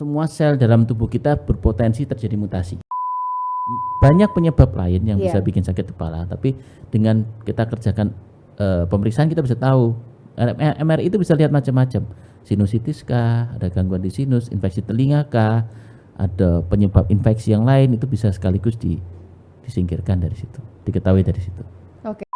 semua sel dalam tubuh kita berpotensi terjadi mutasi. Banyak penyebab lain yang bisa bikin sakit kepala, tapi dengan kita kerjakan pemeriksaan kita bisa tahu. MRI itu bisa lihat macam-macam. Sinusitis kah, ada gangguan di sinus, infeksi telinga kah, ada penyebab infeksi yang lain, itu bisa sekaligus disingkirkan dari situ, diketahui dari situ. Oke.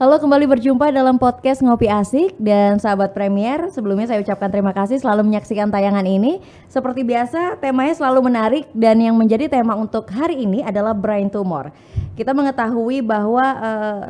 Halo, kembali berjumpa dalam podcast Ngopi Asik dan sahabat Premier. Sebelumnya saya ucapkan terima kasih selalu menyaksikan tayangan ini. Seperti biasa, temanya selalu menarik dan yang menjadi tema untuk hari ini adalah brain tumor. Kita mengetahui bahwa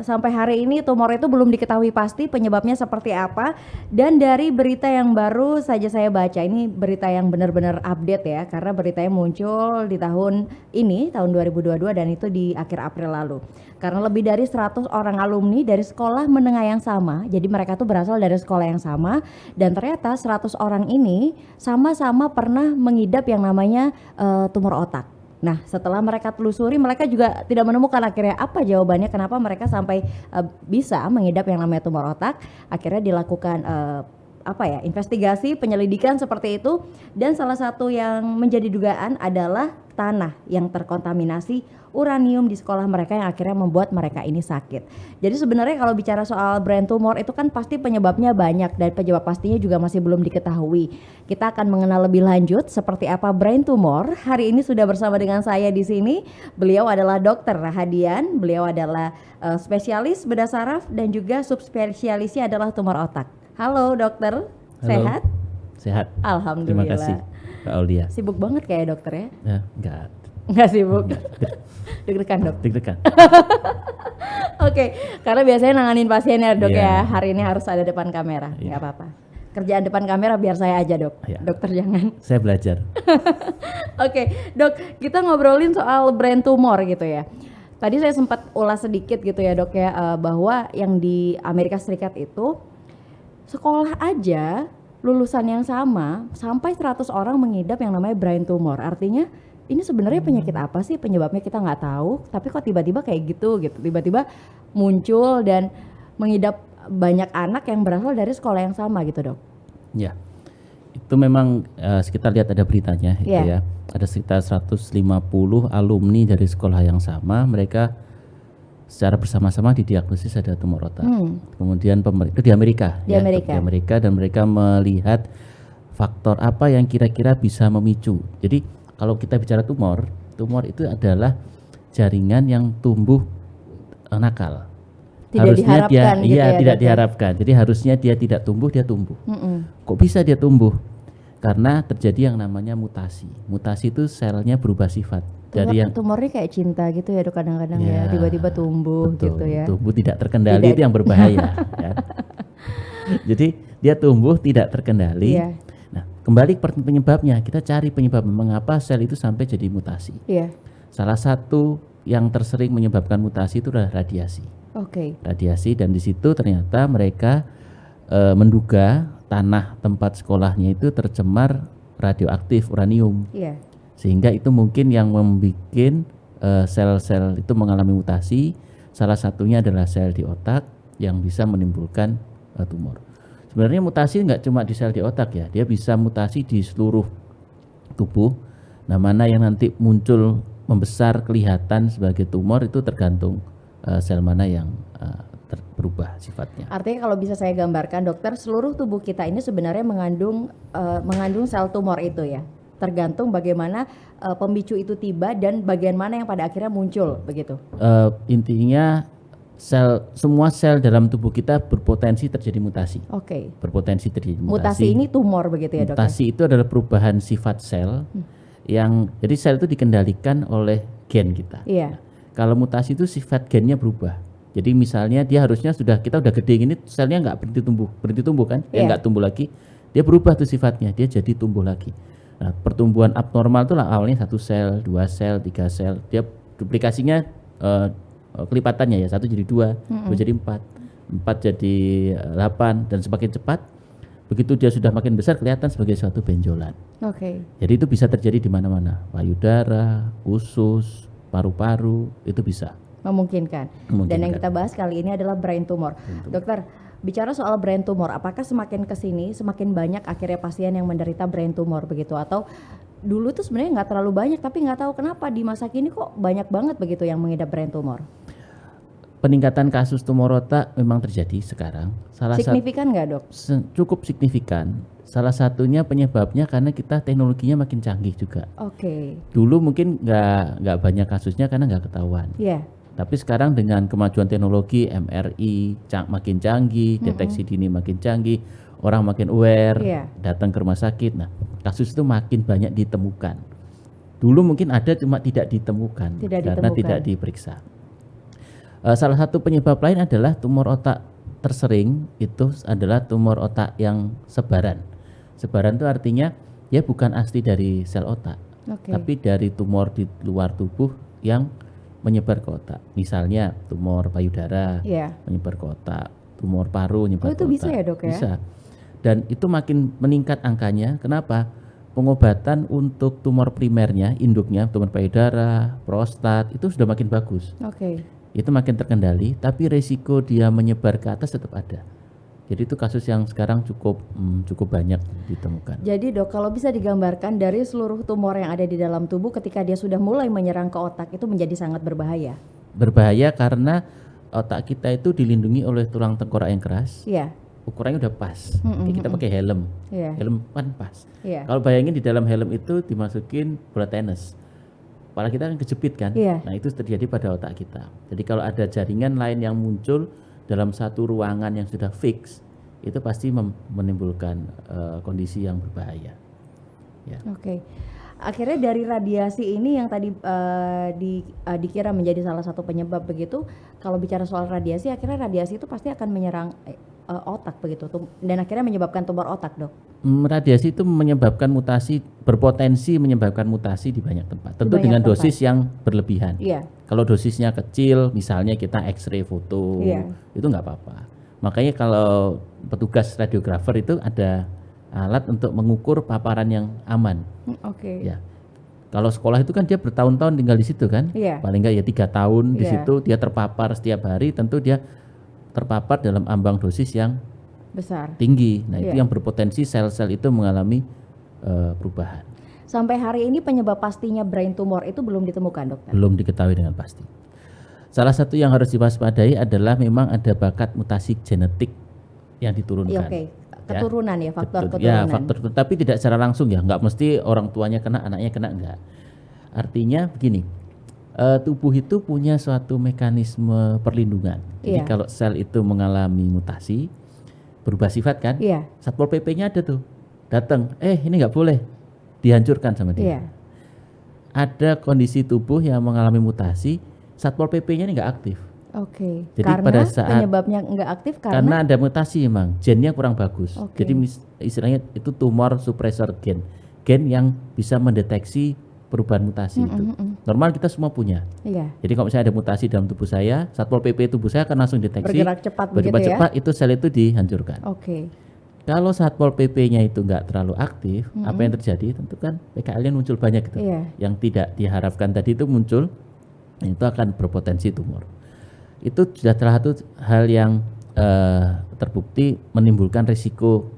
sampai hari ini tumor itu belum diketahui pasti penyebabnya seperti apa. Dan dari berita yang baru saja saya baca, ini berita yang benar-benar update ya, karena beritanya muncul di tahun ini, tahun 2022, dan itu di akhir April lalu. Karena lebih dari 100 orang alumni dari sekolah menengah yang sama, jadi mereka tuh berasal dari sekolah yang sama, dan ternyata 100 orang ini sama-sama pernah mengidap yang namanya tumor otak. Nah, setelah mereka telusuri, mereka juga tidak menemukan akhirnya apa jawabannya kenapa mereka sampai bisa mengidap yang namanya tumor otak. Akhirnya dilakukan investigasi, penyelidikan seperti itu, dan salah satu yang menjadi dugaan adalah tanah yang terkontaminasi uranium di sekolah mereka yang akhirnya membuat mereka ini sakit. Jadi sebenarnya kalau bicara soal brain tumor itu kan pasti penyebabnya banyak dan penyebab pastinya juga masih belum diketahui. Kita akan mengenal lebih lanjut seperti apa brain tumor. Hari ini sudah bersama dengan saya di sini. Beliau adalah Dr. Rahadian. Beliau adalah spesialis bedah saraf dan juga subspesialisnya adalah tumor otak. Halo dokter, sehat? Sehat. Alhamdulillah. Terima kasih Kak Aulia. Sibuk banget kayak dokter ya? Enggak sibuk. Deg-degan dok. Deg-degan. Oke, karena biasanya nanganin pasien ya dok ya. Yeah. Hari ini harus ada depan kamera, nggak apa-apa. Kerjaan depan kamera biar saya aja dok. Yeah. Dokter jangan. Saya belajar. Oke, dok, kita ngobrolin soal brain tumor gitu ya. Tadi saya sempat ulas sedikit gitu ya dok ya, bahwa yang di Amerika Serikat itu sekolah aja lulusan yang sama sampai 100 orang mengidap yang namanya brain tumor. Artinya ini sebenarnya penyakit apa sih, penyebabnya kita nggak tahu, tapi kok tiba-tiba kayak gitu, tiba-tiba muncul dan mengidap banyak anak yang berasal dari sekolah yang sama gitu dok. Ya, itu memang kita lihat ada beritanya gitu Yeah. ya. Ada sekitar 150 alumni dari sekolah yang sama, mereka secara bersama-sama didiagnosis ada tumor otak. Kemudian itu di Amerika. Di Amerika dan mereka melihat faktor apa yang kira-kira bisa memicu. Jadi kalau kita bicara tumor itu adalah jaringan yang tumbuh nakal. Tidak Harusnya diharapkan dia gitu ya, tidak dok. diharapkan. Jadi harusnya dia tidak tumbuh, dia tumbuh. Kok bisa dia tumbuh? Karena terjadi yang namanya mutasi. Mutasi itu selnya berubah sifat. Dari yang tumornya kayak cinta gitu ya dok, kadang-kadang ya tiba-tiba tumbuh. Betul, gitu ya. tumbuh tidak terkendali itu yang berbahaya. Ya. Jadi dia tumbuh tidak terkendali. Iya. Nah, kembali ke penyebabnya, kita cari penyebab mengapa sel itu sampai jadi mutasi. Iya. Salah satu yang tersering menyebabkan mutasi itu adalah radiasi. Oke. Radiasi, dan di situ ternyata mereka menduga tanah tempat sekolahnya itu tercemar radioaktif uranium. Iya. Sehingga itu mungkin yang membuat sel-sel itu mengalami mutasi. Salah satunya adalah sel di otak yang bisa menimbulkan tumor. Sebenarnya mutasi nggak cuma di sel di otak ya, dia bisa mutasi di seluruh tubuh. Nah, mana yang nanti muncul membesar kelihatan sebagai tumor itu tergantung sel mana yang berubah sifatnya. Artinya kalau bisa saya gambarkan dokter, seluruh tubuh kita ini sebenarnya mengandung sel tumor itu ya. Tergantung bagaimana pemicu itu tiba dan bagian mana yang pada akhirnya muncul begitu. Intinya semua sel dalam tubuh kita berpotensi terjadi mutasi. Oke. Berpotensi terjadi mutasi. Mutasi ini tumor begitu ya dok? Mutasi itu adalah perubahan sifat sel yang jadi sel itu dikendalikan oleh gen kita. Iya. Kalau mutasi itu sifat gennya berubah. Jadi misalnya dia harusnya kita udah gede gini, selnya nggak berhenti tumbuh kan? Dia nggak tumbuh lagi, dia berubah tuh sifatnya, dia jadi tumbuh lagi. Nah, pertumbuhan abnormal itu awalnya 1 sel, 2 sel, 3 sel, dia duplikasinya kelipatannya ya, 1 jadi 2, 2 jadi 4, 4 jadi 8, dan semakin cepat begitu dia sudah makin besar kelihatan sebagai suatu benjolan. Oke. Jadi itu bisa terjadi di mana-mana, payudara, usus, paru-paru, itu bisa. Memungkinkan. Dan yang kita bahas kali ini adalah brain tumor. Dokter, bicara soal brain tumor, apakah semakin kesini semakin banyak akhirnya pasien yang menderita brain tumor begitu, atau dulu tuh sebenarnya nggak terlalu banyak tapi nggak tahu kenapa di masa kini kok banyak banget begitu yang mengidap brain tumor? Peningkatan kasus tumor otak memang terjadi sekarang. Signifikan nggak dok? Cukup signifikan. Salah satunya penyebabnya karena kita teknologinya makin canggih juga. Oke. Dulu mungkin nggak banyak kasusnya karena nggak ketahuan. Iya. Tapi sekarang dengan kemajuan teknologi MRI makin canggih, deteksi dini makin canggih, orang makin aware, datang ke rumah sakit. Nah, kasus itu makin banyak ditemukan. Dulu mungkin ada cuma tidak ditemukan karena tidak diperiksa. Salah satu penyebab lain adalah tumor otak tersering itu adalah tumor otak yang sebaran. Sebaran itu artinya ya bukan asli dari sel otak, tapi dari tumor di luar tubuh yang menyebar ke otak. Misalnya tumor payudara menyebar ke otak, tumor paru menyebar ke otak. Bisa ya dok ya? Bisa. Dan itu makin meningkat angkanya. Kenapa? Pengobatan untuk tumor primernya, induknya, tumor payudara, prostat itu sudah makin bagus. Itu makin terkendali, tapi resiko dia menyebar ke atas tetap ada. Jadi itu kasus yang sekarang cukup banyak ditemukan. Jadi dok, kalau bisa digambarkan dari seluruh tumor yang ada di dalam tubuh ketika dia sudah mulai menyerang ke otak itu menjadi sangat berbahaya. Berbahaya karena otak kita itu dilindungi oleh tulang tengkorak yang keras. Ukurannya udah pas. Kita pakai helm. Helm kan pas. Kalau bayangin di dalam helm itu dimasukin bola tenis. Kepala kita kan kejepit kan. Nah itu terjadi pada otak kita. Jadi kalau ada jaringan lain yang muncul dalam satu ruangan yang sudah fix, itu pasti menimbulkan kondisi yang berbahaya. Akhirnya dari radiasi ini yang tadi dikira menjadi salah satu penyebab begitu. Kalau bicara soal radiasi, akhirnya radiasi itu pasti akan menyerang otak begitu, dan akhirnya menyebabkan tumor otak dok. Radiasi itu menyebabkan mutasi, berpotensi menyebabkan mutasi di banyak tempat. Tentu dengan dosis yang berlebihan. Kalau dosisnya kecil, misalnya kita X-ray foto, itu nggak apa-apa. Makanya kalau petugas radiografer itu ada alat untuk mengukur paparan yang aman. Ya. Kalau sekolah itu kan dia bertahun-tahun tinggal di situ kan, paling nggak ya 3 tahun di situ, dia terpapar setiap hari, tentu dia terpapar dalam ambang dosis yang besar, tinggi. Nah itu yang berpotensi sel-sel itu mengalami perubahan. Sampai hari ini penyebab pastinya brain tumor itu belum ditemukan dokter? Belum diketahui dengan pasti. Salah satu yang harus diwaspadai adalah memang ada bakat mutasi genetik yang diturunkan. Keturunan ya, faktor keturunan. Ya, faktor, tapi tidak secara langsung ya, nggak mesti orang tuanya kena, anaknya kena, enggak. Artinya begini, tubuh itu punya suatu mekanisme perlindungan. Jadi kalau sel itu mengalami mutasi, berubah sifat kan, Satpol PP-nya ada tuh, datang, ini nggak boleh, dihancurkan sama dia. Ada kondisi tubuh yang mengalami mutasi, Satpol PP-nya ini nggak aktif. Jadi karena pada saat penyebabnya nggak aktif karena ada mutasi memang, gennya kurang bagus. Jadi istilahnya itu tumor suppressor gen yang bisa mendeteksi perubahan mutasi itu. Normal kita semua punya. Jadi kalau misalnya ada mutasi dalam tubuh saya, Satpol PP tubuh saya akan langsung deteksi. Bergerak cepat itu sel itu dihancurkan. Kalau Satpol PP-nya itu nggak terlalu aktif, apa yang terjadi? Tentu kan PKL-nya muncul banyak gitu. Yang tidak diharapkan tadi itu muncul, itu akan berpotensi tumor. Itu sudah salah satu hal yang terbukti menimbulkan risiko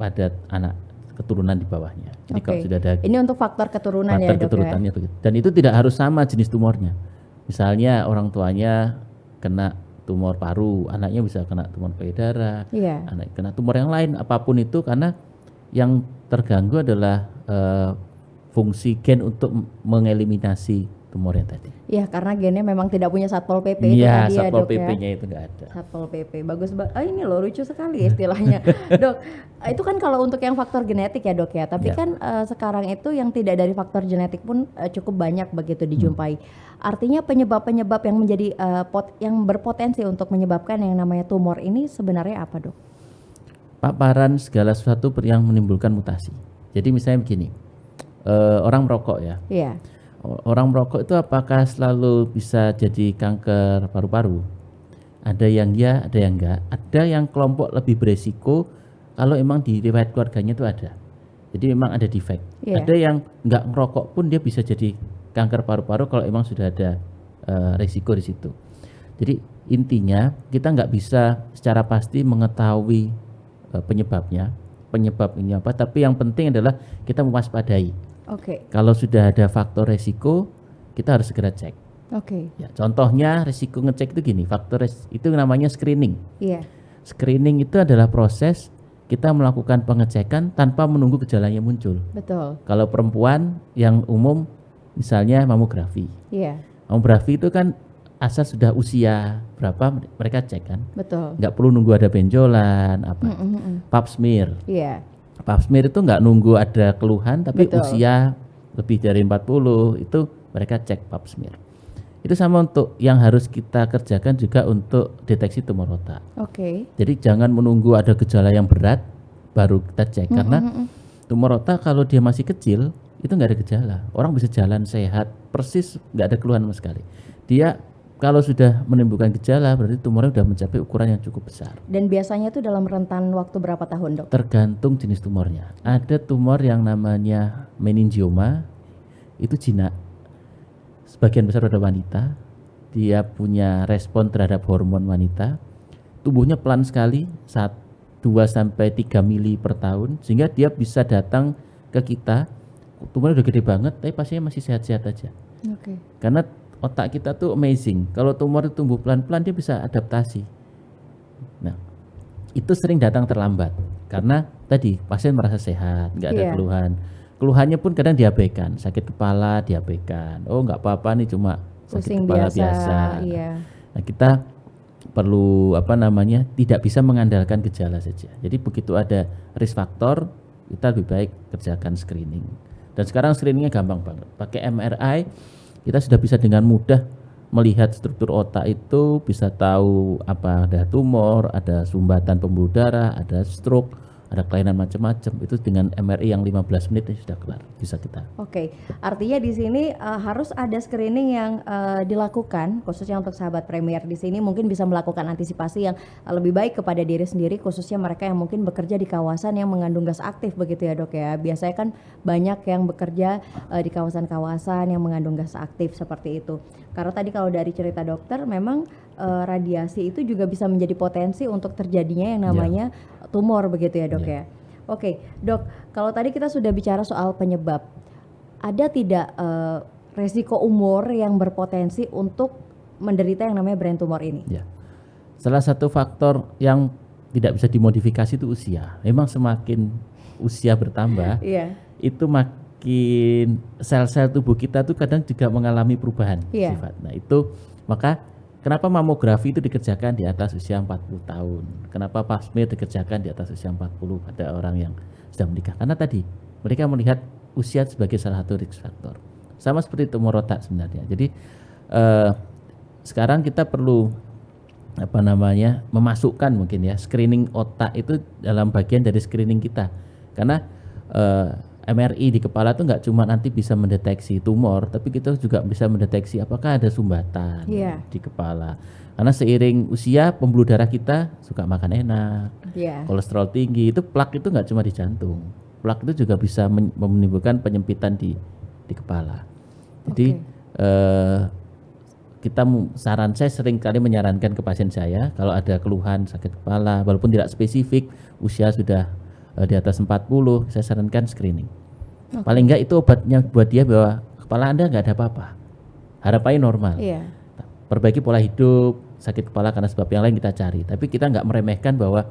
pada anak keturunan di bawahnya. Jadi kalau sudah ada ini untuk faktor keturunan ya dok ya. Begitu. Dan itu tidak harus sama jenis tumornya. Misalnya orang tuanya kena tumor paru, anaknya bisa kena tumor payudara, anak kena tumor yang lain, apapun itu, karena yang terganggu adalah fungsi gen untuk mengeliminasi tumor yang tadi. Iya, karena gennya memang tidak punya Satpol PP itu tadi ya Satpol dok PP-nya ya. Itu nggak ada. Satpol PP, bagus banget. Ini loh lucu sekali istilahnya. Dok, itu kan kalau untuk yang faktor genetik ya dok ya. Tapi kan sekarang itu yang tidak dari faktor genetik pun cukup banyak begitu dijumpai. Artinya penyebab-penyebab yang menjadi yang berpotensi untuk menyebabkan yang namanya tumor ini sebenarnya apa dok? Paparan segala sesuatu yang menimbulkan mutasi. Jadi misalnya begini, orang merokok ya. Orang merokok itu apakah selalu bisa jadi kanker paru-paru? Ada yang ya, ada yang enggak. Ada yang kelompok lebih beresiko kalau emang di riwayat keluarganya itu ada. Jadi memang ada defect. Ada yang enggak ngerokok pun dia bisa jadi kanker paru-paru kalau emang sudah ada risiko di situ. Jadi intinya kita nggak bisa secara pasti mengetahui penyebabnya ini apa, tapi yang penting adalah kita mewaspadai. Oke. Kalau sudah ada faktor resiko, kita harus segera cek. Oke. Ya, contohnya risiko ngecek itu gini, itu namanya screening. Iya. Screening itu adalah proses kita melakukan pengecekan tanpa menunggu gejalanya muncul. Betul. Kalau perempuan yang umum misalnya mamografi. Iya. Mamografi itu kan asal sudah usia berapa mereka cek kan. Betul. Nggak perlu nunggu ada benjolan apa. Pap smear. Iya. Pap smear itu nggak nunggu ada keluhan tapi Betul. usia lebih dari 40 itu mereka cek pap smear. Itu sama untuk yang harus kita kerjakan juga untuk deteksi tumor otak. Oke. Jadi jangan menunggu ada gejala yang berat baru kita cek karena tumor otak kalau dia masih kecil itu nggak ada gejala. Orang bisa jalan sehat persis nggak ada keluhan sama sekali. Dia kalau sudah menimbulkan gejala berarti tumornya sudah mencapai ukuran yang cukup besar. Dan biasanya itu dalam rentan waktu berapa tahun, Dok? Tergantung jenis tumornya. Ada tumor yang namanya meningioma itu jinak. Sebagian besar pada wanita, dia punya respon terhadap hormon wanita, tumbuhnya pelan sekali, 2-3 mili per tahun, sehingga dia bisa datang ke kita, tumornya udah gede banget, tapi pasiennya masih sehat-sehat aja. Oke. Karena otak kita tuh amazing, kalau tumor itu tumbuh pelan-pelan dia bisa adaptasi. Nah, itu sering datang terlambat, karena tadi pasien merasa sehat, nggak ada keluhan. Keluhannya pun kadang diabaikan, sakit kepala diabaikan. Oh nggak apa-apa nih cuma sakit kepala biasa. Iya. Nah kita perlu tidak bisa mengandalkan gejala saja. Jadi begitu ada risk factor kita lebih baik kerjakan screening. Dan sekarang screeningnya gampang banget. Pakai MRI kita sudah bisa dengan mudah melihat struktur otak itu, bisa tahu apa ada tumor, ada sumbatan pembuluh darah, ada stroke, ada kelainan macam-macam. Itu dengan MRI yang 15 menit sudah kelar, bisa kita. Oke, artinya di sini harus ada screening yang dilakukan khususnya untuk sahabat Premier di sini mungkin bisa melakukan antisipasi yang lebih baik kepada diri sendiri, khususnya mereka yang mungkin bekerja di kawasan yang mengandung gas aktif begitu ya, Dok ya. Biasanya kan banyak yang bekerja di kawasan-kawasan yang mengandung gas aktif seperti itu. Karena tadi kalau dari cerita dokter memang radiasi itu juga bisa menjadi potensi untuk terjadinya yang namanya tumor begitu ya, Dok ya. Oke, Dok, kalau tadi kita sudah bicara soal penyebab, ada tidak resiko umur yang berpotensi untuk menderita yang namanya brain tumor ini? Ya. Salah satu faktor yang tidak bisa dimodifikasi itu usia. Memang semakin usia bertambah, itu makin sel-sel tubuh kita tuh kadang juga mengalami perubahan sifat. Nah itu maka kenapa mamografi itu dikerjakan di atas usia 40 tahun? Kenapa pap smear dikerjakan di atas usia 40 pada orang yang sudah menikah? Karena tadi mereka melihat usia sebagai salah satu risk factor. Sama seperti tumor otak sebenarnya. Jadi sekarang kita perlu memasukkan mungkin ya screening otak itu dalam bagian dari screening kita. Karena MRI di kepala itu nggak cuma nanti bisa mendeteksi tumor, tapi kita juga bisa mendeteksi apakah ada sumbatan di kepala. Karena seiring usia pembuluh darah kita suka makan enak, kolesterol tinggi, itu plak itu nggak cuma di jantung, plak itu juga bisa menimbulkan penyempitan di kepala. Jadi saya sering kali menyarankan ke pasien saya kalau ada keluhan sakit kepala, walaupun tidak spesifik, usia sudah di atas 40, saya sarankan screening. Paling enggak itu obatnya buat dia bahwa kepala Anda enggak ada apa-apa. Harapannya normal. Perbaiki pola hidup, sakit kepala karena sebab yang lain kita cari. Tapi kita enggak meremehkan bahwa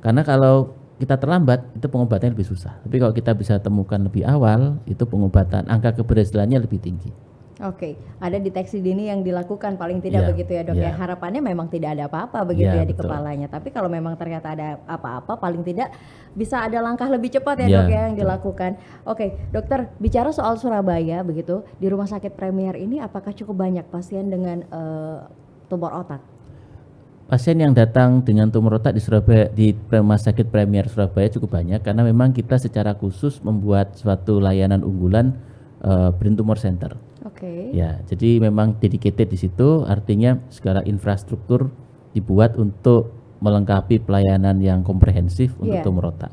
karena kalau kita terlambat itu pengobatannya lebih susah. Tapi kalau kita bisa temukan lebih awal, itu pengobatan angka keberhasilannya lebih tinggi. Oke, ada deteksi dini yang dilakukan paling tidak begitu ya, Dok ya. Harapannya memang tidak ada apa-apa begitu ya di kepalanya. Tapi kalau memang ternyata ada apa-apa, paling tidak bisa ada langkah lebih cepat ya, Dok ya yang dilakukan. Oke, Dokter, bicara soal Surabaya begitu, di Rumah Sakit Premier ini apakah cukup banyak pasien dengan tumor otak? Pasien yang datang dengan tumor otak di Surabaya, di Rumah Sakit Premier Surabaya cukup banyak karena memang kita secara khusus membuat suatu layanan unggulan Brain Tumor Center. Ya, jadi memang dedicated di situ, artinya segala infrastruktur dibuat untuk melengkapi pelayanan yang komprehensif untuk tumor otak.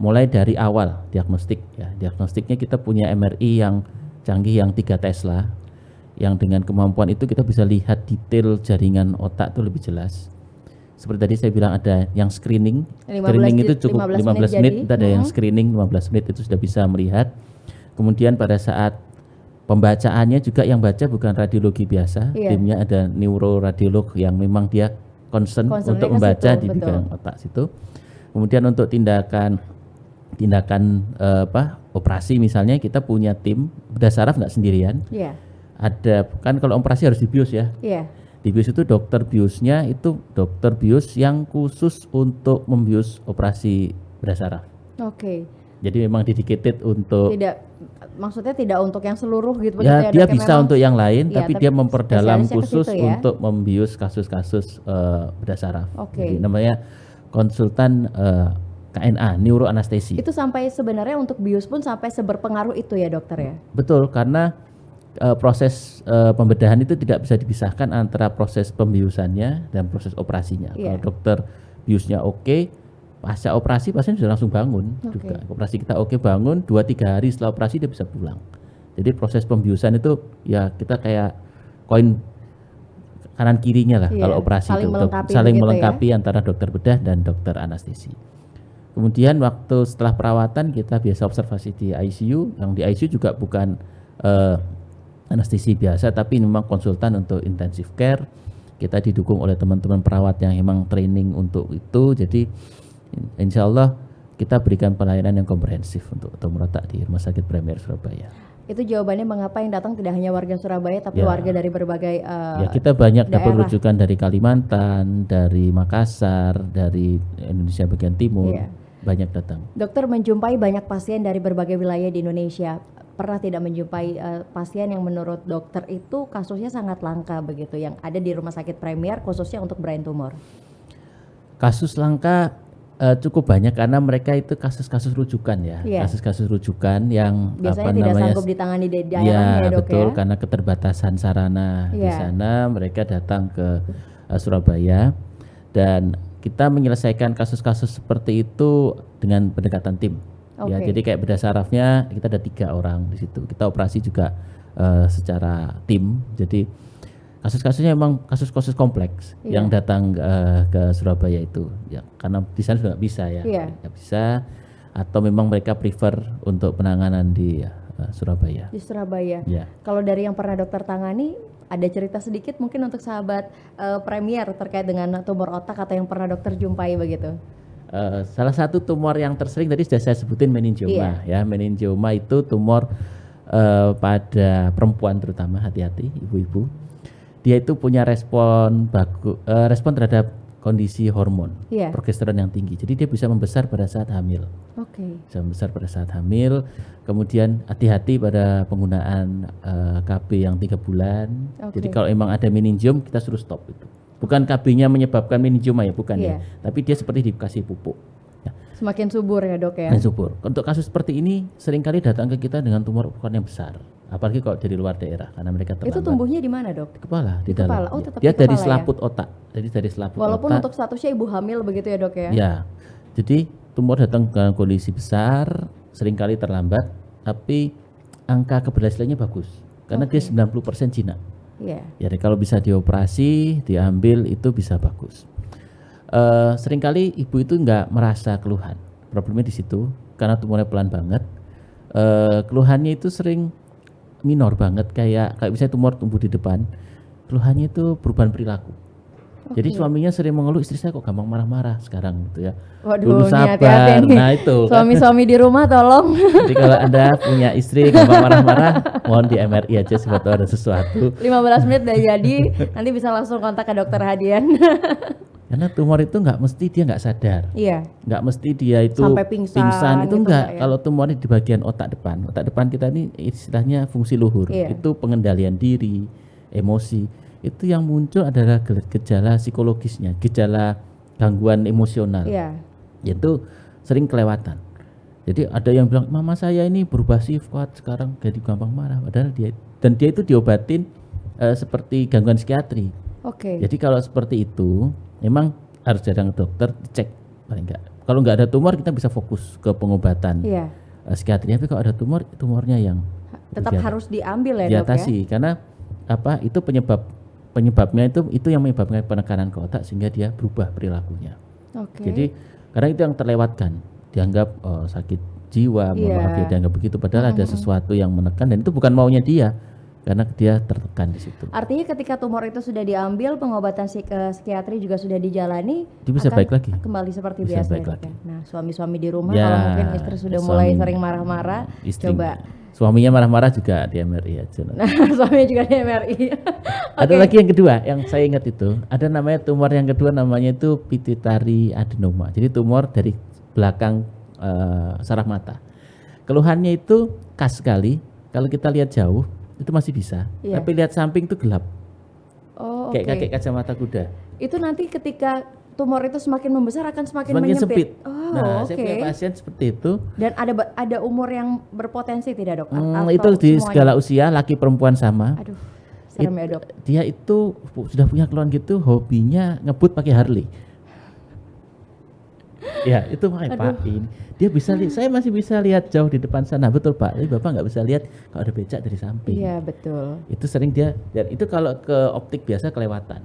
Mulai dari awal diagnostik ya. Diagnostiknya kita punya MRI yang canggih yang 3 Tesla. yang dengan kemampuan itu kita bisa lihat detail jaringan otak itu lebih jelas. Seperti tadi saya bilang ada yang screening 15 itu cukup 15 menit, jadi. ada yang screening 15 menit itu sudah bisa melihat. Kemudian pada saat pembacaannya juga yang baca bukan radiologi biasa, Iya. timnya ada neuroradiolog yang memang dia concern Concernnya untuk ke membaca situ, di betul. bidang otak situ. Kemudian untuk tindakan operasi misalnya kita punya tim bedah saraf nggak sendirian. Iya. Ada kan kalau operasi harus dibius ya. Iya. Di bius itu dokter biusnya itu dokter bius yang khusus untuk membius operasi bedah saraf. Oke. Jadi memang dedicated untuk Tidak, maksudnya tidak untuk yang seluruh gitu ya begitu dia Dok, bisa memang- untuk yang lain, Iya, tapi dia memperdalam spesialisnya ke khusus situ ya. untuk membius kasus-kasus bedah saraf. Oke. Jadi namanya konsultan KNA, neuroanestesi. Itu sampai sebenarnya untuk bius pun sampai seberpengaruh itu ya dokter ya. Betul, karena proses pembedahan itu tidak bisa dipisahkan antara proses pembiusannya dan proses operasinya. Iya. Kalau dokter biusnya oke, pasca operasi pasien sudah langsung bangun Oke. juga. Operasi kita oke bangun, 2-3 hari setelah operasi dia bisa pulang. Jadi proses pembiusan itu ya kita kayak koin kanan kirinya lah Iya, kalau operasi saling itu melengkapi saling begitu ya. melengkapi antara dokter bedah dan dokter anestesi. Kemudian waktu setelah perawatan kita biasa observasi di ICU, yang di ICU juga bukan anestesi biasa tapi memang konsultan untuk intensive care. Kita didukung oleh teman-teman perawat yang memang training untuk itu. Jadi insya Allah kita berikan pelayanan yang komprehensif untuk tumor otak di Rumah Sakit Premier Surabaya. Itu jawabannya mengapa yang datang tidak hanya warga Surabaya tapi Ya. warga dari berbagai Ya kita banyak dapat daerah. rujukan dari Kalimantan, dari Makassar, dari Indonesia bagian timur, Iya. banyak datang. Dokter menjumpai banyak pasien dari berbagai wilayah di Indonesia. Pernah tidak menjumpai pasien yang menurut dokter itu kasusnya sangat langka begitu yang ada di Rumah Sakit Premier khususnya untuk brain tumor? Kasus langka cukup banyak karena mereka itu kasus-kasus rujukan ya, Iya. kasus-kasus rujukan yang Biasanya tidak sanggup ditangani di daerahnya ya ya dok betul ya? karena keterbatasan sarana di Iya. sana mereka datang ke Surabaya dan kita menyelesaikan kasus-kasus seperti itu dengan pendekatan tim. Ya, Oke. jadi kayak bedah sarafnya kita ada 3 orang di situ. Kita operasi juga secara tim. Jadi kasus-kasusnya memang kasus-kasus kompleks Iya. yang datang ke Surabaya itu. Ya, karena di sana juga nggak bisa ya, Iya. nggak bisa. Atau memang mereka prefer untuk penanganan di Surabaya. Di Surabaya. Ya. Kalau dari yang pernah dokter tangani, ada cerita sedikit mungkin untuk sahabat Premier terkait dengan tumor otak atau yang pernah dokter jumpai begitu? Salah satu tumor yang tersering tadi sudah saya sebutin meningioma ya. Meningioma itu tumor pada perempuan terutama, hati-hati ibu-ibu. Dia itu punya respon terhadap kondisi hormon Iya. progesteron yang tinggi. Jadi dia bisa membesar pada saat hamil. Oke. Bisa membesar pada saat hamil. Kemudian hati-hati pada penggunaan KB yang 3 bulan. Oke. Jadi kalau emang ada meningiom kita suruh stop itu. Bukan KB-nya menyebabkan meningioma ya, bukan Iya. ya. Tapi dia seperti dikasih pupuk. Ya, Semakin subur ya dok ya? dan subur. Untuk kasus seperti ini seringkali datang ke kita dengan tumor ukuran yang besar. Apalagi kalau dari luar daerah karena mereka terlambat. Itu tumbuhnya di mana dok? Di kepala, di Di dalam. kepala. Oh, Ya. tetap Dia di dari kepala ya? selaput otak. Jadi dari selaput Walaupun otak. untuk statusnya ibu hamil begitu ya dok ya? Ya. Jadi tumor datang dengan kondisi besar, seringkali terlambat, tapi angka keberhasilannya bagus. Karena dia 90% jinak. Iya. Jadi kalau bisa dioperasi, diambil itu bisa bagus. Seringkali ibu itu nggak merasa keluhan. Problemnya di situ karena tumornya pelan banget. Keluhannya itu sering minor banget kayak misalnya tumor tumbuh di depan. Keluhannya itu perubahan perilaku. Jadi suaminya sering mengeluh istri saya kok gampang marah-marah sekarang gitu ya. Waduh, Dulu ini sabar. hati-hati nih. Nah itu. kan. Suami-suami di rumah tolong. Jadi kalau Anda punya istri gampang marah-marah, mohon di MRI aja siapa tahu ada sesuatu. 15 menit udah jadi, nanti bisa langsung kontak ke dokter Hadian. Karena tumor itu nggak mesti dia nggak sadar, Iya. nggak mesti dia itu Sampai pingsan itu gitu enggak. nggak ya? Kalau tumornya di bagian otak depan kita ini istilahnya fungsi luhur, Iya. itu pengendalian diri, emosi, itu yang muncul adalah gejala psikologisnya, gejala gangguan emosional, Iya. itu sering kelewatan. Jadi ada yang bilang mama saya ini berubah sifat sekarang jadi gampang marah, padahal dia itu diobatin seperti gangguan psikiatri. Oke. Jadi kalau seperti itu, memang harus datang ke dokter dicek paling enggak. Kalau nggak ada tumor kita bisa fokus ke pengobatan Iya. psikiatri. Tapi kalau ada tumornya yang Tetap harus diambil ya dok ya? diatasi karena itu penyebabnya itu yang menyebabkan penekanan ke otak sehingga dia berubah perilakunya. Oke. Jadi karena itu yang terlewatkan, dianggap sakit jiwa, mohon maaf ya, dianggap begitu, padahal ada sesuatu yang menekan dan itu bukan maunya dia, karena dia tertekan di situ. Artinya ketika tumor itu sudah diambil, pengobatan psikiatri juga sudah dijalani, Dia bisa akan baik lagi. kembali seperti Bisa biasa. baik ya, Dok, lagi. ya? Nah, suami-suami di rumah Ya, kalau mungkin istri sudah mulai suami- sering marah-marah, istri- coba. Suaminya marah-marah juga di MRI aja. Nah, suaminya juga di MRI. Ada lagi yang kedua yang saya ingat itu, ada namanya tumor yang kedua, namanya itu pituitary adenoma. Jadi tumor dari belakang saraf mata. Keluhannya itu khas sekali. Kalau kita lihat jauh itu masih bisa, Iya. tapi lihat samping itu gelap, Oh, kayak oke. kakek kacamata kuda. Itu nanti ketika tumor itu semakin membesar akan semakin Semakin menyempit. sempit. Oh, Nah, oke. saya punya pasien seperti itu. Dan ada umur yang berpotensi tidak, Dok? Atau Itu di semuanya? segala usia, laki perempuan sama. Aduh, serem ya, Dok. Dia itu sudah punya keluhan gitu, hobinya ngebut pakai Harley. Ya itu makanya Pak, ini dia bisa lihat, saya masih bisa lihat jauh di depan sana, betul Pak, tapi Bapak nggak bisa lihat kalau ada becak dari samping. Iya, betul. Itu sering dia, dan itu kalau ke optik biasa kelewatan.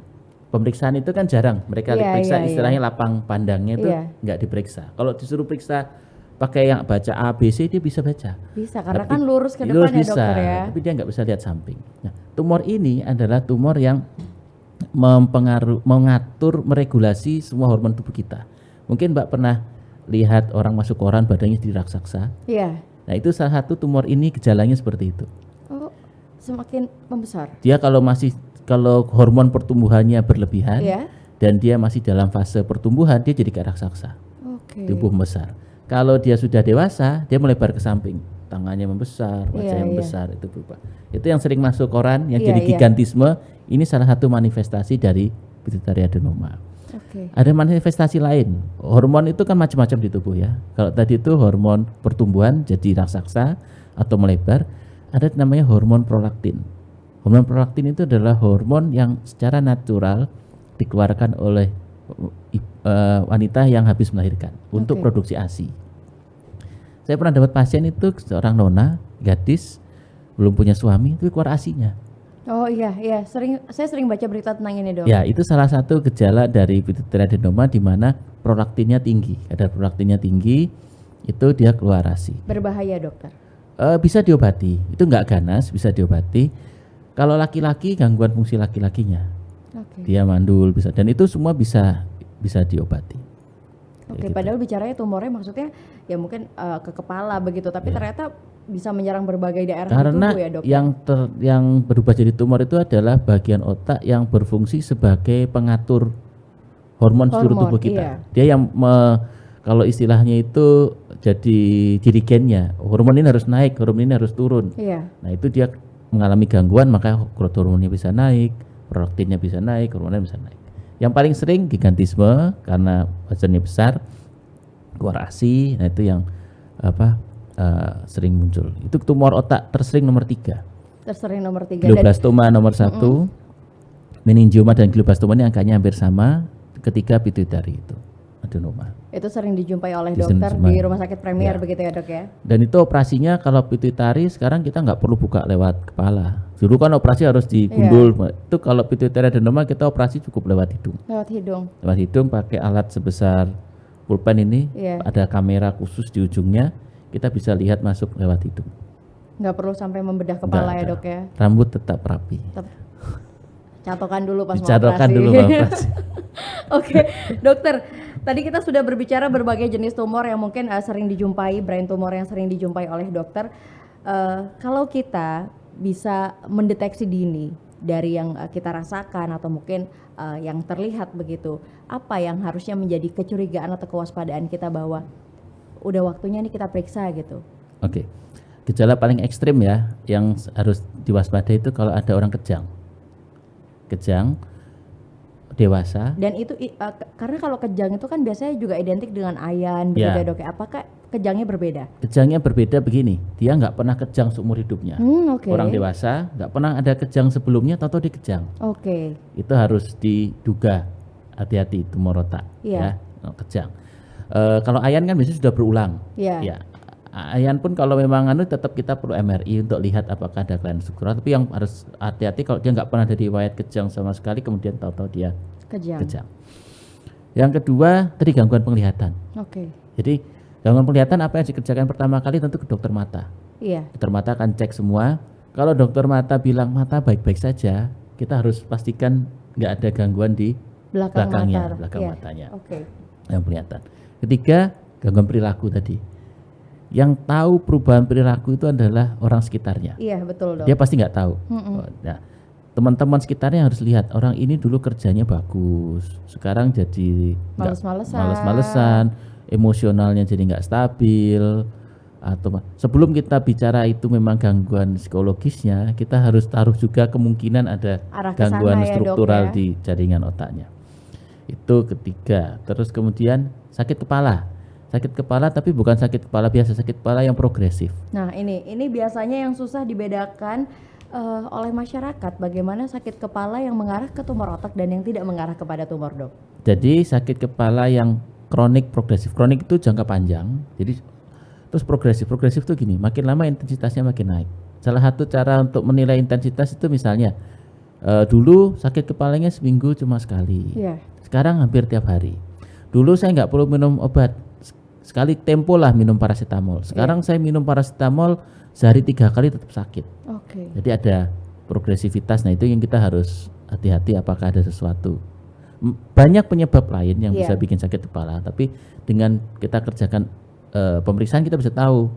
Pemeriksaan itu kan jarang, mereka Iya, periksa iya, istilahnya lapang pandangnya itu Iya. nggak diperiksa. Kalau disuruh periksa pakai yang baca A, B, C, dia bisa baca. Bisa, karena Tapi kan lurus ke lurus depan ya, bisa, dokter ya. tapi dia nggak bisa lihat samping. Nah, tumor ini adalah tumor yang mengatur, meregulasi semua hormon tubuh kita. Mungkin Mbak pernah lihat orang masuk koran badannya jadi raksasa. Iya. Nah itu salah satu tumor ini gejalanya seperti itu. Oh, semakin membesar. Dia kalau hormon pertumbuhannya berlebihan Iya. dan dia masih dalam fase pertumbuhan, dia jadi kayak raksasa, Oke. tumbuh membesar. Kalau dia sudah dewasa, dia melebar ke samping, tangannya membesar, Iya, wajahnya iya. membesar, itu berubah. Itu yang sering masuk koran, yang Iya, jadi iya. gigantisme. Ini salah satu manifestasi dari pituitary adenoma. Oke. Ada manifestasi lain. Hormon itu kan macam-macam di tubuh ya. Kalau tadi itu hormon pertumbuhan jadi raksasa atau melebar, ada namanya hormon prolaktin. Hormon prolaktin itu adalah hormon yang secara natural dikeluarkan oleh wanita yang habis melahirkan untuk Oke. produksi ASI. Saya pernah dapat pasien itu seorang nona, gadis, belum punya suami, tapi keluar ASI-nya. Oh iya, iya. Saya sering baca berita tentang ini, Dok. Ya, itu salah satu gejala dari pituitary adenoma di mana prolaktinnya tinggi. Kadar prolaktinnya tinggi, itu dia keluar ASI. Berbahaya, dokter. Bisa diobati, itu enggak ganas, bisa diobati. Kalau laki-laki, gangguan fungsi laki-lakinya, Oke. dia mandul bisa, dan itu semua bisa diobati. Oke, gitu. padahal bicaranya tumornya maksudnya ya mungkin ke kepala begitu, tapi Ya. ternyata bisa menyerang berbagai daerah di Karena tubuh ya, Dok. yang berubah jadi tumor itu adalah bagian otak yang berfungsi sebagai pengatur hormon seluruh Hormon, tubuh kita. iya. Dia yang kalau istilahnya itu jadi dirigennya. Hormon ini harus naik, hormon ini harus turun. Iya. Nah itu dia mengalami gangguan, maka growth hormonnya bisa naik, prolaktinnya bisa naik, hormonnya bisa naik. Yang paling sering gigantisme karena wajannya besar, keluar ASI. Nah itu yang sering muncul. Itu tumor otak tersering nomor 3. Tersering nomor 3 dan Glioblastoma nomor 1, meningioma dan glioblastoma ini angkanya hampir sama ketika pituitary itu adenoma. itu sering dijumpai oleh Di dokter Senayan. di rumah sakit Premier Ya. begitu ya, Dok ya. Dan itu operasinya kalau pituitary sekarang kita nggak perlu buka lewat kepala. Dulu kan operasi harus digundul. Itu kalau pituitary adenoma kita operasi cukup lewat hidung. Lewat hidung. Lewat hidung pakai alat sebesar pulpen ini, Iya. ada kamera khusus di ujungnya, kita bisa lihat masuk lewat hidung. Nggak perlu sampai membedah kepala Nggak ya, ada. Dok ya. Rambut tetap rapi. Tetap catokan dulu pas mau Dicadokkan operasi. dulu Pak operasi. Oke, dokter. Tadi kita sudah berbicara berbagai jenis tumor yang mungkin sering dijumpai, brain tumor yang sering dijumpai oleh dokter. Kalau kita bisa mendeteksi dini dari yang kita rasakan atau mungkin yang terlihat begitu, apa yang harusnya menjadi kecurigaan atau kewaspadaan kita bahwa udah waktunya nih kita periksa gitu. Oke. Gejala paling ekstrim ya yang harus diwaspadai itu kalau ada orang kejang. Kejang dewasa. Dan itu karena kalau kejang itu kan biasanya juga identik dengan ayan begitu Ya. ya, Dok ya. Apakah kejangnya berbeda? Kejangnya berbeda begini, dia nggak pernah kejang seumur hidupnya. Oke. Orang dewasa nggak pernah ada kejang sebelumnya, tahu dia kejang. Oke. Itu harus diduga, hati-hati tumor otak. Iya. Ya, kejang. Kalau ayan kan biasanya sudah berulang. Iya. Ya, Ayan pun kalau memang tetap kita perlu MRI untuk lihat apakah ada kelainan struktural, tapi yang harus hati-hati kalau dia nggak pernah ada riwayat kejang sama sekali kemudian tahu-tahu dia kejang. Yang kedua tadi gangguan penglihatan. Jadi gangguan penglihatan apa yang dikerjakan pertama kali tentu ke dokter mata. Dokter mata akan cek semua. Kalau dokter mata bilang mata baik-baik saja, kita harus pastikan nggak ada gangguan di belakang matanya. Yang kelihatan. Ketiga, gangguan perilaku tadi. Yang tahu perubahan perilaku itu adalah orang sekitarnya. Iya, betul dok. Dia pasti nggak tahu. Nah, teman-teman sekitarnya harus lihat orang ini dulu kerjanya bagus, sekarang jadi males-malesan, emosionalnya jadi nggak stabil. Atau sebelum kita bicara itu memang gangguan psikologisnya, kita harus taruh juga kemungkinan ada gangguan struktural di jaringan otaknya. Itu ketiga. Terus kemudian sakit kepala tapi bukan sakit kepala biasa, sakit kepala yang progresif. Nah ini biasanya yang susah dibedakan oleh masyarakat, bagaimana sakit kepala yang mengarah ke tumor otak dan yang tidak mengarah kepada tumor dok. Jadi sakit kepala yang kronik progresif, kronik itu jangka panjang, jadi terus progresif itu gini, makin lama intensitasnya makin naik. Salah satu cara untuk menilai intensitas itu misalnya dulu sakit kepalanya seminggu cuma sekali, sekarang hampir tiap hari. Dulu saya nggak perlu minum obat, sekali tempo lah minum paracetamol. Sekarang saya minum paracetamol sehari 3 kali tetap sakit. Jadi ada progresivitas. Nah itu yang kita harus hati-hati apakah ada sesuatu. Banyak penyebab lain yang bisa bikin sakit kepala, tapi dengan kita kerjakan pemeriksaan kita bisa tahu.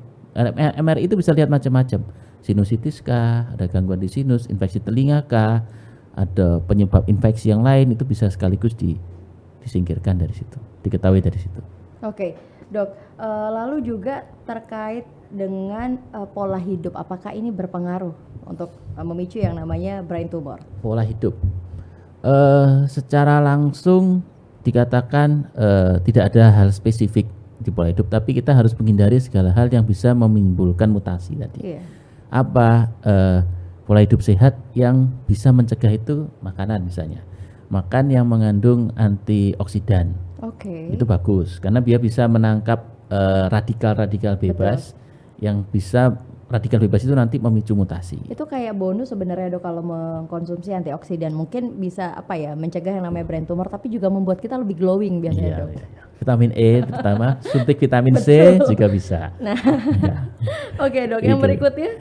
MRI itu bisa lihat macam-macam. Sinusitis kah, ada gangguan di sinus, infeksi telinga kah, ada penyebab infeksi yang lain, itu bisa sekaligus disingkirkan dari situ, diketahui dari situ. Dok, lalu juga terkait dengan pola hidup, apakah ini berpengaruh untuk memicu yang namanya brain tumor? Pola hidup, secara langsung dikatakan tidak ada hal spesifik di pola hidup, tapi kita harus menghindari segala hal yang bisa menimbulkan mutasi tadi. Apa pola hidup sehat yang bisa mencegah itu? Makanan misalnya, makan yang mengandung antioksidan. Itu bagus karena dia bisa menangkap radikal-radikal bebas. Yang bisa radikal bebas itu nanti memicu mutasi. Itu kayak bonus sebenarnya dok kalau mengkonsumsi antioksidan, mungkin bisa mencegah yang namanya brain tumor, tapi juga membuat kita lebih glowing biasanya dok. Vitamin E terutama, suntik vitamin C juga bisa. Nah, dok, yang berikutnya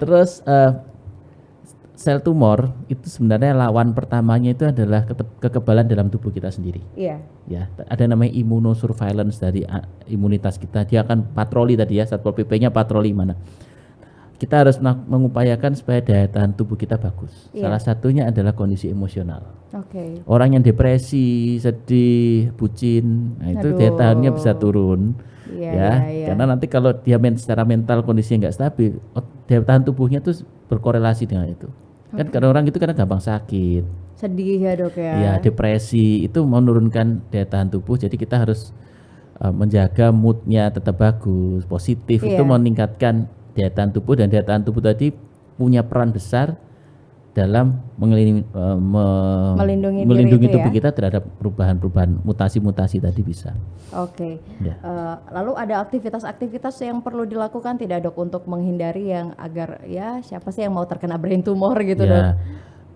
terus sel tumor itu sebenarnya lawan pertamanya itu adalah kekebalan dalam tubuh kita sendiri. Ya, ada namanya immunosurveillance dari imunitas kita. Dia akan patroli tadi ya, Satpol PP-nya patroli mana. Kita harus mengupayakan supaya daya tahan tubuh kita bagus. Salah satunya adalah kondisi emosional. Orang yang depresi, sedih, bucin, nah itu daya tahannya bisa turun. Karena nanti kalau dia secara mental kondisinya nggak stabil, daya tahan tubuhnya tuh berkorelasi dengan itu. Kan karena orang itu kadang gampang sakit, sedih ya dok ya. Depresi itu menurunkan daya tahan tubuh. Jadi kita harus menjaga moodnya tetap bagus, positif. Itu meningkatkan daya tahan tubuh, dan daya tahan tubuh tadi punya peran besar dalam melindungi tubuh kita terhadap perubahan-perubahan mutasi-mutasi tadi bisa. Lalu ada aktivitas-aktivitas yang perlu dilakukan tidak dok untuk menghindari yang agar siapa sih yang mau terkena brain tumor gitu dok?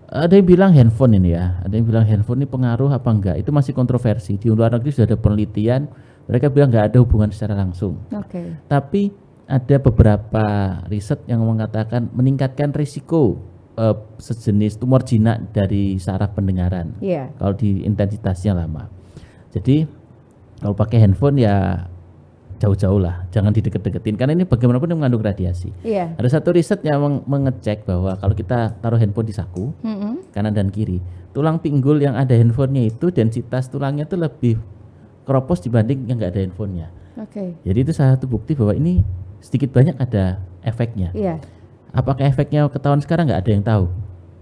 Ada yang bilang handphone ini ya, ada yang bilang handphone ini pengaruh apa enggak, itu masih kontroversi. Di luar negeri sudah ada penelitian, mereka bilang nggak ada hubungan secara langsung. Tapi ada beberapa riset yang mengatakan meningkatkan risiko sejenis tumor jinak dari saraf pendengaran kalau di intensitasnya lama. Jadi kalau pakai handphone ya jauh-jauh lah, jangan dideket-deketin karena ini bagaimanapun mengandung radiasi. Ada satu riset yang mengecek bahwa kalau kita taruh handphone di saku kanan dan kiri, tulang pinggul yang ada handphonenya itu densitas tulangnya itu lebih keropos dibanding yang nggak ada handphonenya. Jadi itu salah satu bukti bahwa ini sedikit banyak ada efeknya. Apakah efeknya ketahuan sekarang? Nggak ada yang tahu.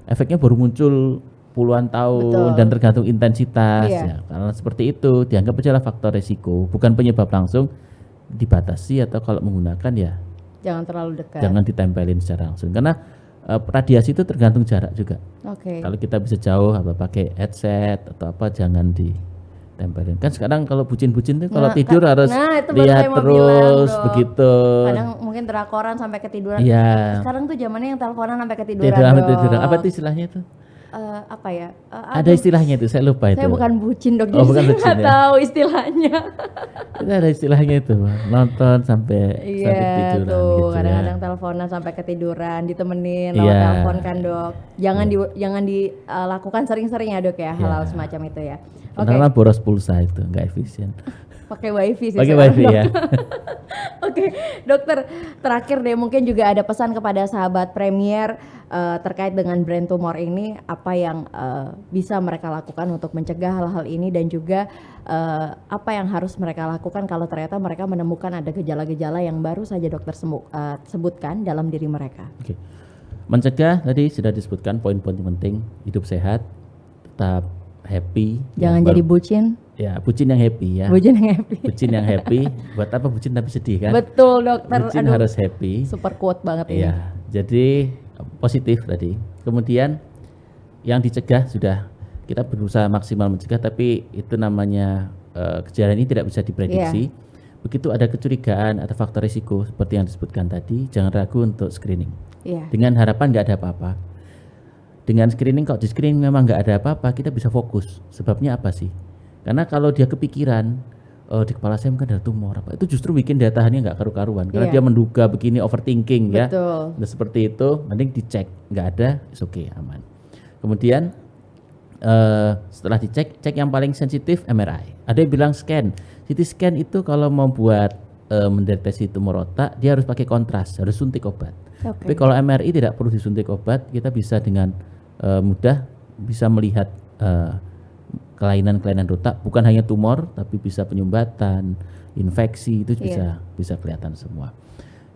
Efeknya baru muncul puluhan tahun dan tergantung intensitas. Karena seperti itu dianggap adalah faktor resiko, bukan penyebab langsung. Dibatasi atau kalau menggunakan ya jangan terlalu dekat. Jangan ditempelin secara langsung karena radiasi itu tergantung jarak juga. Kalau kita bisa jauh pakai headset atau apa jangan tempelin. Kan sekarang kalau bucin-bucin tuh kalau tidur harus itu baru lihat saya mau bilang, terus Dok. begitu. Kadang mungkin drakoran sampai ketiduran. Iya. Sekarang tuh zamannya yang teleponan sampai ketiduran. Tidur sampai Dok. tiduran. Apa itu istilahnya itu? Apa ya? Ada istilahnya itu, saya lupa itu. Saya bukan bucin, Dok. Oh, bukan jadi bucin, saya nggak ya. tahu istilahnya. Itu ada istilahnya itu, nonton sampai Iya tiduran tuh, gitu kadang-kadang ya. teleponan sampai ketiduran, ditemenin lewat Iya. telepon kan, Dok. Jangan dilakukan sering-sering ya, Dok ya, hal-hal semacam itu ya. Oke, Karena boros pulsa itu nggak efisien. pakai wifi sih Pakai sekarang, wifi Dok. ya. Oke, dokter, terakhir deh mungkin juga ada pesan kepada sahabat Premier terkait dengan brain tumor ini, apa yang bisa mereka lakukan untuk mencegah hal-hal ini dan juga apa yang harus mereka lakukan kalau ternyata mereka menemukan ada gejala-gejala yang baru saja dokter sebutkan dalam diri mereka. Oke. Mencegah tadi sudah disebutkan poin-poin penting, hidup sehat, tetap happy. Jangan jadi bucin, Ya, bucin yang happy ya. bucin yang happy. Bucin yang happy. Buat apa bucin tapi sedih kan? Betul dokter, Bucin harus happy. super quote banget ini. Iya, jadi positif tadi. Kemudian yang dicegah sudah kita berusaha maksimal mencegah, tapi itu namanya kejadian ini tidak bisa diprediksi. Begitu ada kecurigaan, ada faktor risiko seperti yang disebutkan tadi, jangan ragu untuk screening. Iya. Dengan harapan nggak ada apa-apa. Dengan screening, kalau di screening memang nggak ada apa-apa, kita bisa fokus. Sebabnya apa sih? Karena kalau dia kepikiran, di kepala saya mungkin ada tumor apa, itu justru bikin daya tahannya nggak karu-karuan. Karena dia menduga begini, overthinking ya. Betul. Nah, seperti itu, mending dicek, nggak ada, it's okay, aman. Kemudian setelah dicek, cek yang paling sensitif MRI. Ada yang bilang scan. CT scan itu kalau mau buat mendeteksi tumor otak, dia harus pakai kontras, harus suntik obat. Tapi kalau MRI tidak perlu disuntik obat, kita bisa dengan mudah bisa melihat kelainan-kelainan otak, bukan hanya tumor, tapi bisa penyumbatan, infeksi, itu bisa kelihatan semua.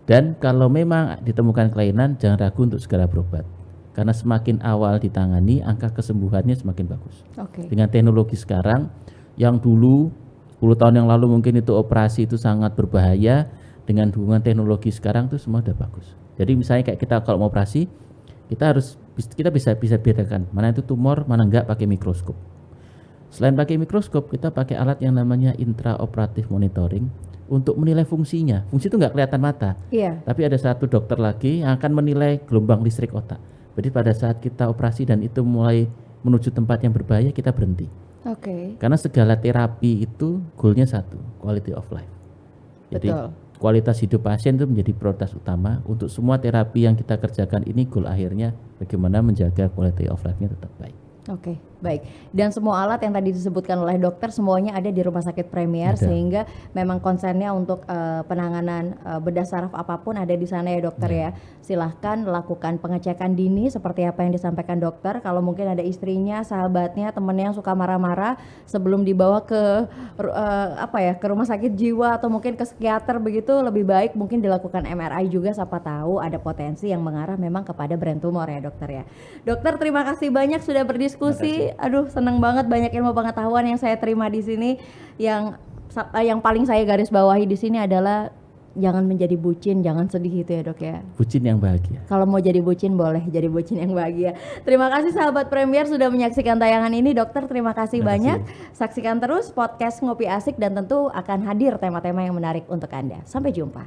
Dan kalau memang ditemukan kelainan, jangan ragu untuk segera berobat. Karena semakin awal ditangani, angka kesembuhannya semakin bagus. Dengan teknologi sekarang, yang dulu 10 tahun yang lalu mungkin itu operasi itu sangat berbahaya, dengan dukungan teknologi sekarang itu semua udah bagus. Jadi misalnya kayak kita kalau mau operasi, kita bisa bedakan mana itu tumor, mana enggak pakai mikroskop. Selain pakai mikroskop, kita pakai alat yang namanya intraoperatif monitoring untuk menilai fungsinya. Fungsi itu nggak kelihatan mata, tapi ada satu dokter lagi yang akan menilai gelombang listrik otak. Jadi pada saat kita operasi dan itu mulai menuju tempat yang berbahaya, kita berhenti. Karena segala terapi itu goalnya satu, quality of life. Jadi kualitas hidup pasien itu menjadi prioritas utama. Untuk semua terapi yang kita kerjakan ini goal akhirnya bagaimana menjaga quality of life-nya tetap baik. Baik. Dan semua alat yang tadi disebutkan oleh dokter semuanya ada di Rumah Sakit Premier, sehingga memang konsennya untuk penanganan bedah saraf apapun ada di sana ya dokter ya. Silahkan lakukan pengecekan dini seperti apa yang disampaikan dokter. Kalau mungkin ada istrinya, sahabatnya, temennya yang suka marah-marah, sebelum dibawa ke ke rumah sakit jiwa atau mungkin ke psikiater begitu, lebih baik mungkin dilakukan MRI juga, siapa tahu ada potensi yang mengarah memang kepada brain tumor ya dokter ya. Dokter, terima kasih banyak sudah berdiskusi. Aduh, senang banget, banyak ilmu pengetahuan yang saya terima di sini. Yang paling saya garis bawahi di sini adalah jangan menjadi bucin, jangan sedih gitu ya dok ya. Bucin yang bahagia. Kalau mau jadi bucin boleh jadi bucin yang bahagia. Terima kasih sahabat Premier sudah menyaksikan tayangan ini. Dokter, terima kasih banyak. Saksikan terus podcast Ngopi Asik dan tentu akan hadir tema-tema yang menarik untuk Anda. Sampai jumpa.